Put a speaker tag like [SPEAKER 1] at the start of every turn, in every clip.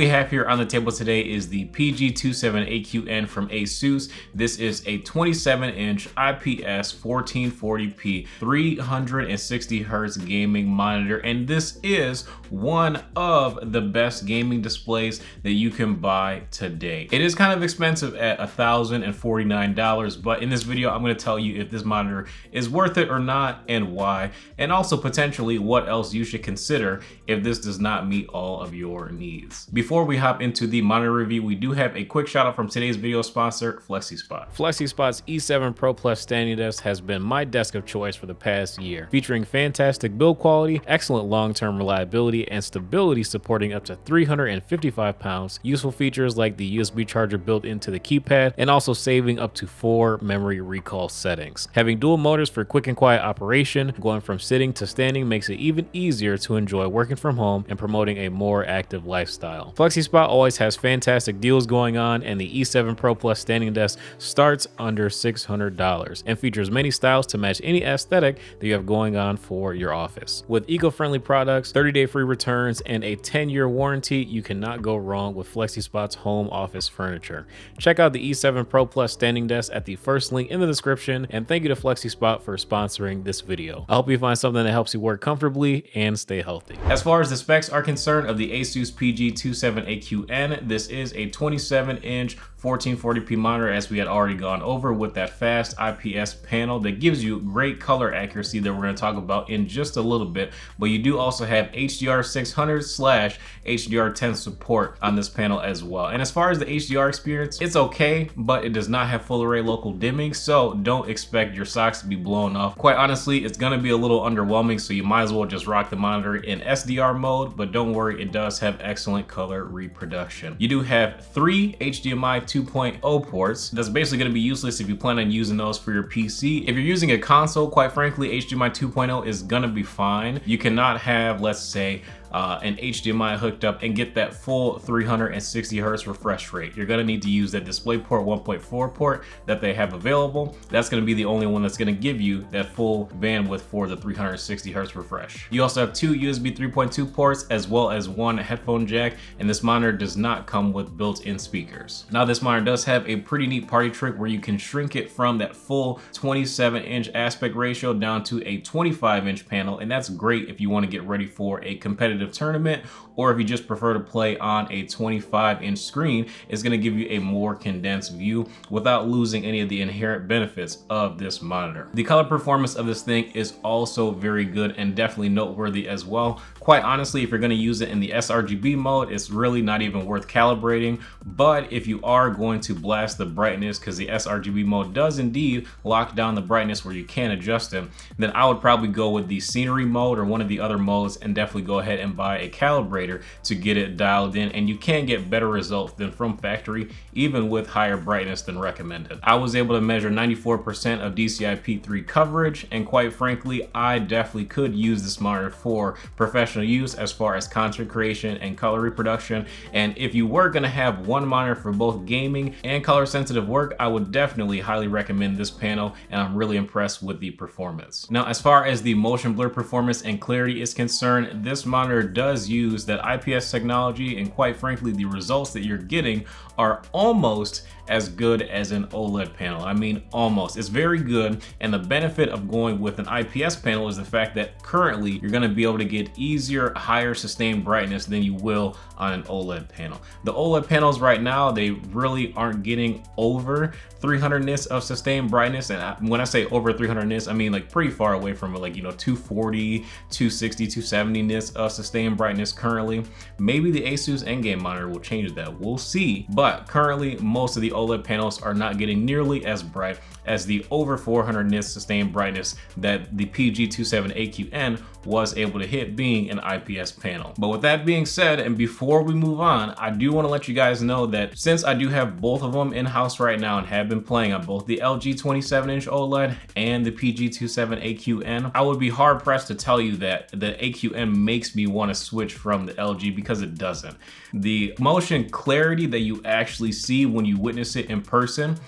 [SPEAKER 1] we have here on the table today is the PG27AQN from ASUS. This is a 27-inch IPS 1440p 360Hz gaming monitor, and this is one of the best gaming displays that you can buy today. It is kind of expensive at $1,049, but in this video I'm going to tell you if this monitor is worth it or not and why, and also potentially what else you should consider if this does not meet all of your needs. Before we hop into the monitor review, we do have a quick shout out from today's video sponsor, FlexiSpot. FlexiSpot's E7 Pro Plus standing desk has been my desk of choice for the past year, featuring fantastic build quality, excellent long-term reliability, and stability supporting up to 355 pounds, useful features like the USB charger built into the keypad, and also saving up to 4 memory recall settings. Having dual motors for quick and quiet operation, going from sitting to standing makes it even easier to enjoy working from home and promoting a more active lifestyle. FlexiSpot always has fantastic deals going on, and the E7 Pro Plus standing desk starts under $600 and features many styles to match any aesthetic that you have going on for your office. With eco-friendly products, 30-day free returns, and a 10-year warranty, you cannot go wrong with FlexiSpot's home office furniture. Check out the E7 Pro Plus standing desk at the first link in the description, and thank you to FlexiSpot for sponsoring this video. I hope you find something that helps you work comfortably and stay healthy. As far as the specs are concerned of the ASUS PG27AQN, this is a 27-inch 1440p monitor, as we had already gone over, with that fast IPS panel that gives you great color accuracy that we're going to talk about in just a little bit. But you do also have HDR600/HDR10 support on this panel as well. And as far as the HDR experience, it's okay, but it does not have full array local dimming, so don't expect your socks to be blown off. Quite honestly, it's going to be a little underwhelming, so you might as well just rock the monitor in SDR mode, but don't worry, it does have excellent color reproduction. You do have 3 HDMI 2.0 ports. That's basically going to be useless if you plan on using those for your PC. If you're using a console, quite frankly, HDMI 2.0 is going to be fine. You cannot have, let's say, an HDMI hooked up and get that full 360 Hz refresh rate. You're gonna need to use that DisplayPort 1.4 port that they have available. That's gonna be the only one that's gonna give you that full bandwidth for the 360 Hz refresh. You also have 2 USB 3.2 ports as well as 1 headphone jack, and this monitor does not come with built-in speakers. Now, this monitor does have a pretty neat party trick where you can shrink it from that full 27-inch aspect ratio down to a 25-inch panel, and that's great if you want to get ready for a competitive tournament, or if you just prefer to play on a 25-inch screen. It's going to give you a more condensed view without losing any of the inherent benefits of this monitor. The color performance of this thing is also very good and definitely noteworthy as well. Quite honestly, if you're going to use it in the sRGB mode, it's really not even worth calibrating. But if you are going to blast the brightness, because the sRGB mode does indeed lock down the brightness where you can adjust it, then I would probably go with the scenery mode or one of the other modes and definitely go ahead and buy a calibrator to get it dialed in, and you can get better results than from factory, even with higher brightness than recommended. I was able to measure 94% of DCI-P3 coverage, and quite frankly, I definitely could use this monitor for professional use as far as content creation and color reproduction. And if you were going to have one monitor for both gaming and color sensitive work, I would definitely highly recommend this panel, and I'm really impressed with the performance. Now, as far as the motion blur performance and clarity is concerned, this monitor does use that IPS technology, and quite frankly, the results that you're getting are almost as good as an OLED panel. I mean, almost. It's very good, and the benefit of going with an IPS panel is the fact that currently you're going to be able to get easier, higher sustained brightness than you will on an OLED panel. The OLED panels right now, they really aren't getting over 300 nits of sustained brightness, and when I say over 300 nits, I mean like pretty far away from it, like, you know, 240, 260, 270 nits of sustained brightness currently. Maybe the ASUS Endgame monitor will change that, we'll see, but currently most of the OLED panels are not getting nearly as bright as the over 400 nits sustained brightness that the PG27AQN was able to hit, being an IPS panel. But with that being said, and before we move on, I do want to let you guys know that since I do have both of them in-house right now and have been playing on both the LG 27-inch OLED and the PG27AQN, I would be hard pressed to tell you that the AQN makes me want to switch from the LG, because it doesn't. The motion clarity that you actually see when you witness it in person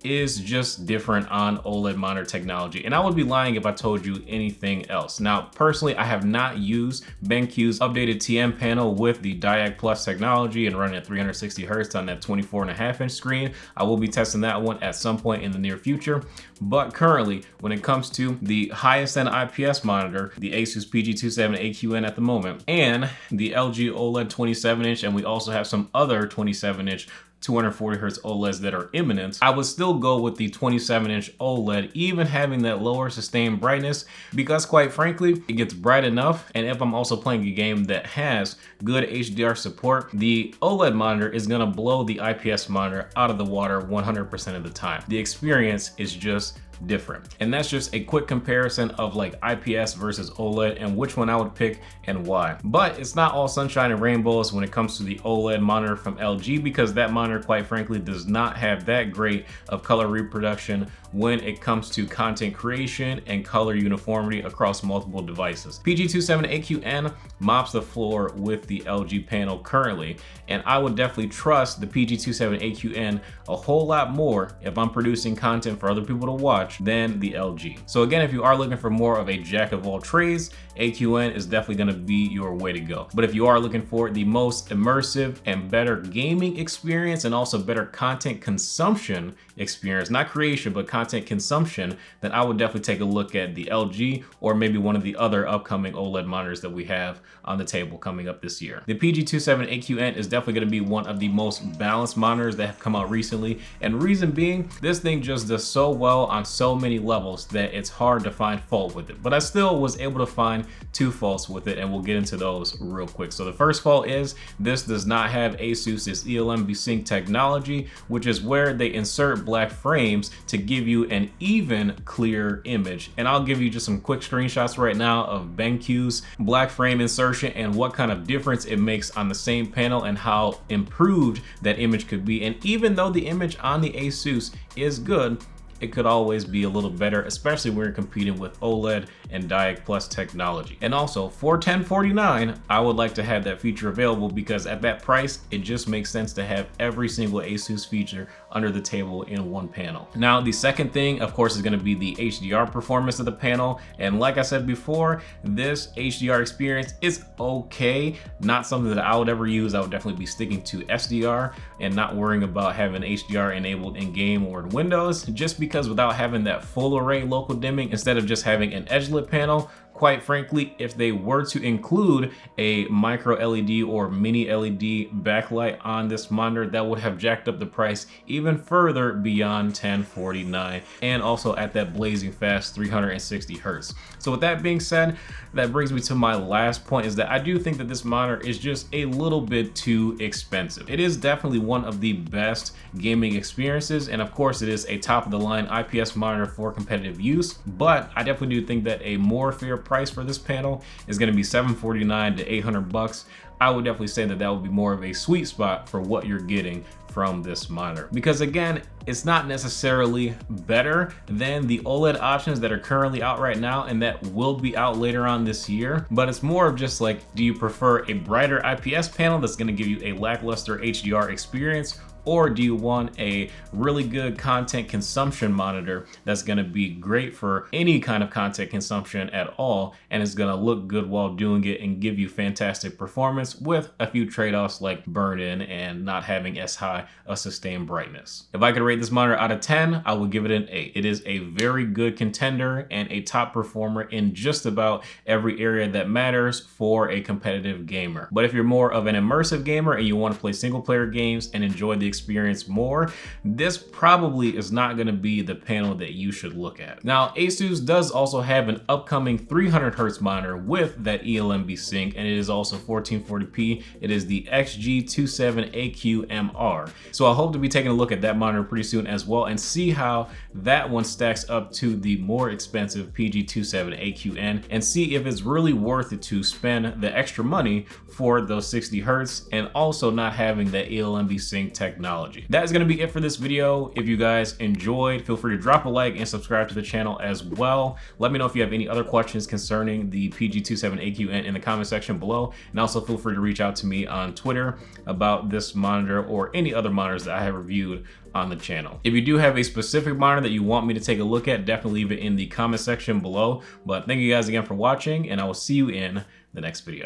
[SPEAKER 1] is just different on OLED monitor technology, and I would be lying if I told you anything else. Now, personally, I have not used BenQ's updated TN panel with the Diag Plus technology and running at 360 Hz on that 24.5-inch screen. I will be testing that one at some point in the near future, but currently, when it comes to the highest end IPS monitor, the ASUS PG27AQN at the moment, and the LG OLED 27-inch, and we also have some other 27-inch 240 Hz OLEDs that are imminent, I would still go with the 27-inch OLED, even having that lower sustained brightness, because quite frankly, it gets bright enough. And if I'm also playing a game that has good HDR support, the OLED monitor is gonna blow the IPS monitor out of the water 100% of the time. The experience is just different. And that's just a quick comparison of like IPS versus OLED and which one I would pick and why. But it's not all sunshine and rainbows when it comes to the OLED monitor from LG, because that monitor, quite frankly, does not have that great of color reproduction when it comes to content creation and color uniformity across multiple devices. PG27AQN mops the floor with the LG panel currently, and I would definitely trust the PG27AQN a whole lot more if I'm producing content for other people to watch than the LG. So again, if you are looking for more of a jack of all trades, AQN is definitely going to be your way to go. But if you are looking for the most immersive and better gaming experience and also better content consumption experience, not creation, but content consumption, then I would definitely take a look at the LG or maybe one of the other upcoming OLED monitors that we have on the table coming up this year. The PG27AQN is definitely going to be one of the most balanced monitors that have come out recently, and reason being, this thing just does so well on so many levels that it's hard to find fault with it. But I still was able to find two faults with it, and we'll get into those real quick. So the first fault is this does not have ASUS's ELMB Sync technology, which is where they insert black frames to give you an even clear image. And I'll give you just some quick screenshots right now of BenQ's black frame insertion and what kind of difference it makes on the same panel and how improved that image could be. And even though the image on the ASUS is good, it could always be a little better, especially when you're competing with OLED and Diag Plus technology. And also for $1049, I would like to have that feature available, because at that price, it just makes sense to have every single ASUS feature under the table in one panel. Now, the second thing, of course, is going to be the HDR performance of the panel. And like I said before, this HDR experience is okay, not something that I would ever use. I would definitely be sticking to SDR and not worrying about having HDR enabled in game or in Windows, just because without having that full array local dimming, instead of just having an edge lit panel, quite frankly, if they were to include a micro LED or mini LED backlight on this monitor, that would have jacked up the price even further beyond $1049, and also at that blazing fast 360 Hz. So with that being said, that brings me to my last point, is that I do think that this monitor is just a little bit too expensive. It is definitely one of the best gaming experiences, and of course it is a top of the line IPS monitor for competitive use, but I definitely do think that a more fair price for this panel is going to be $749 to $800. I would definitely say that that would be more of a sweet spot for what you're getting from this monitor, because again, it's not necessarily better than the OLED options that are currently out right now and that will be out later on this year, but it's more of just like, do you prefer a brighter IPS panel that's going to give you a lackluster HDR experience, or do you want a really good content consumption monitor that's going to be great for any kind of content consumption at all, and is going to look good while doing it and give you fantastic performance with a few trade-offs like burn-in and not having as high a sustained brightness? If I could rate this monitor out of 10, I would give it an 8. It is a very good contender and a top performer in just about every area that matters for a competitive gamer. But if you're more of an immersive gamer and you want to play single player games and enjoy the experience more, this probably is not going to be the panel that you should look at. Now, ASUS does also have an upcoming 300 Hz monitor with that ELMB sync, and it is also 1440p. It is the XG27AQMR. So I hope to be taking a look at that monitor pretty soon as well, and see how that one stacks up to the more expensive PG27AQN, and see if it's really worth it to spend the extra money for those 60 Hz and also not having that ELMB sync technology technology. That is going to be it for this video. If you guys enjoyed, feel free to drop a like and subscribe to the channel as well. Let me know if you have any other questions concerning the PG27AQN in the comment section below, and also feel free to reach out to me on Twitter about this monitor or any other monitors that I have reviewed on the channel. If you do have a specific monitor that you want me to take a look at, definitely leave it in the comment section below. But thank you guys again for watching, and I will see you in the next video.